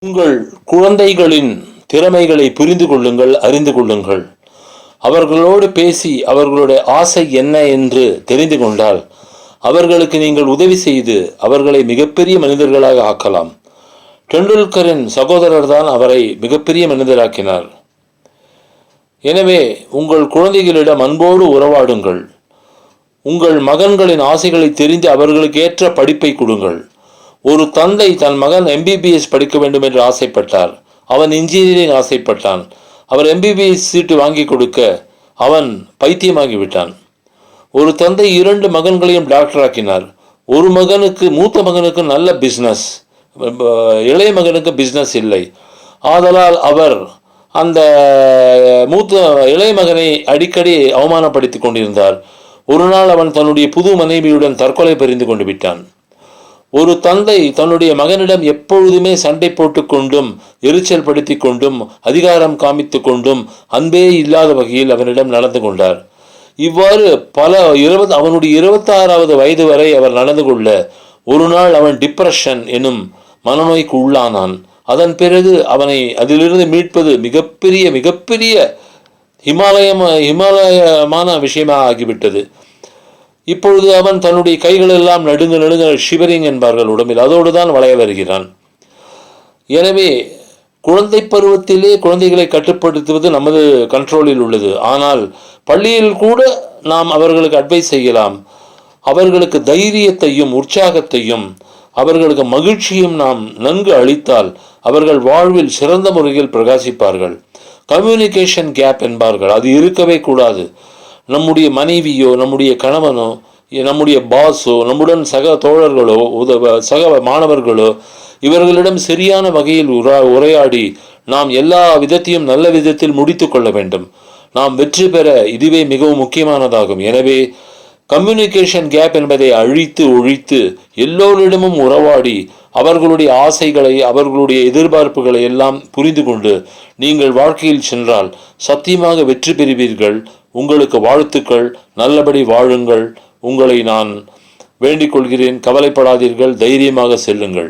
உங்கள் குழந்தைகளின் திறமைகளை புரிந்து கொள்ளுங்கள், அறிந்து கொள்ளுங்கள். அவர்களோடு பேசி அவர்களுடைய ஆசை என்ன என்று தெரிந்து கொண்டால் அவர்களுக்கு நீங்கள் உதவி செய்து அவர்களை மிகப்பெரிய மனிதர்களாக ஆக்கலாம். டெண்டுல்கரின் சகோதரர் தான் அவரை மிகப்பெரிய மனிதராக்கினார். எனவே உங்கள் குழந்தைகளிடம் அன்போடு உறவாடுங்கள். உங்கள் மகன்களின் ஆசைகளை தெரிந்து அவர்களுக்கு ஏற்ற படிப்பை கொடுங்கள். ஒரு தந்தை தன் மகன் எம்பிபிஎஸ் படிக்க வேண்டும் என்று ஆசைப்பட்டார். அவன் இன்ஜினியரிங் ஆசைப்பட்டான். அவர் எம்பிபிஎஸ் சீட்டு வாங்கி கொடுக்க அவன் பைத்தியமாகிவிட்டான். ஒரு தந்தை 2 மகன்களையும் டாக்டர் ஆக்கினார். ஒரு மகனுக்கு, மூத்த மகனுக்கு நல்ல பிஸ்னஸ், இளைய மகனுக்கு பிஸ்னஸ் இல்லை. ஆதலால் அவர் அந்த இளைய மகனை அடிக்கடி அவமானப்படுத்தி கொண்டிருந்தார். ஒரு நாள் அவன் தன்னுடைய புது மனைவியுடன் தற்கொலை புரிந்து கொண்டு விட்டான். ஒரு தந்தை தன்னுடைய மகனிடம் எப்பொழுதுமே சண்டை போட்டு கொண்டும் எரிச்சல் படுத்தி கொண்டும் அதிகாரம் காமித்து கொண்டும் அன்பே இல்லாத வகையில் அவனிடம் நடந்து கொண்டார். இவ்வாறு அவனுடைய 26வது வயது வரை அவர் நடந்து கொள்ள ஒரு நாள் அவன் டிப்ரெஷன் எனும் மனநோய்க்கு உள்ளானான். அதன் பிறகு அவனை அதிலிருந்து மீட்பது மிகப்பெரிய ஹிமாலயமான விஷயமாக ஆகிவிட்டது. இப்பொழுது அவன் தன்னுடைய கைகள் எல்லாம் நடுங்க ஷிவரிங் என்பார்கள் உடம்பில், அதோடு தான் வளைய வருகிறான். எனவே குழந்தை பருவத்திலே குழந்தைகளை கட்டுப்படுத்துவது நமது கண்ட்ரோலில் உள்ளது. ஆனால் பள்ளியில் கூட நாம் அவர்களுக்கு அட்வைஸ் செய்யலாம். அவர்களுக்கு தைரியத்தையும் உற்சாகத்தையும் அவர்களுக்கு மகிழ்ச்சியும் நாம் நன்கு அளித்தால் அவர்கள் வாழ்வில் சிறந்த முறையில் பிரகாசிப்பார்கள். கம்யூனிகேஷன் கேப் என்பார்கள், அது இருக்கவே கூடாது. நம்முடைய மனைவியோ, நம்முடைய கணவனோ, நம்முடைய பாஸோ, நம்முடன் சக தோழர்களோ, சக மாணவர்களோ இவர்களிடம் சரியான வகையில் உரையாடி நாம் எல்லா விதத்தையும் நல்ல விதத்தில் முடித்து கொள்ள வேண்டும். நாம் வெற்றி பெற இதுவே மிகவும் முக்கியமானதாகும். எனவே கம்யூனிகேஷன் கேப் என்பதை ஒழித்து எல்லோரிடமும் உறவாடி அவர்களுடைய ஆசைகளை, அவர்களுடைய எதிர்பார்ப்புகளை எல்லாம் புரிந்து கொண்டு நீங்கள் வாழ்க்கையில் சென்றால் சத்தியமாக வெற்றி பெறுவீர்கள். உங்களுக்கு வாழ்த்துக்கள். நல்லபடி வாழுங்கள். உங்களை நான் வேண்டிக் கொள்கிறேன். கவலைப்படாதீர்கள். தைரியமாக செல்லுங்கள்.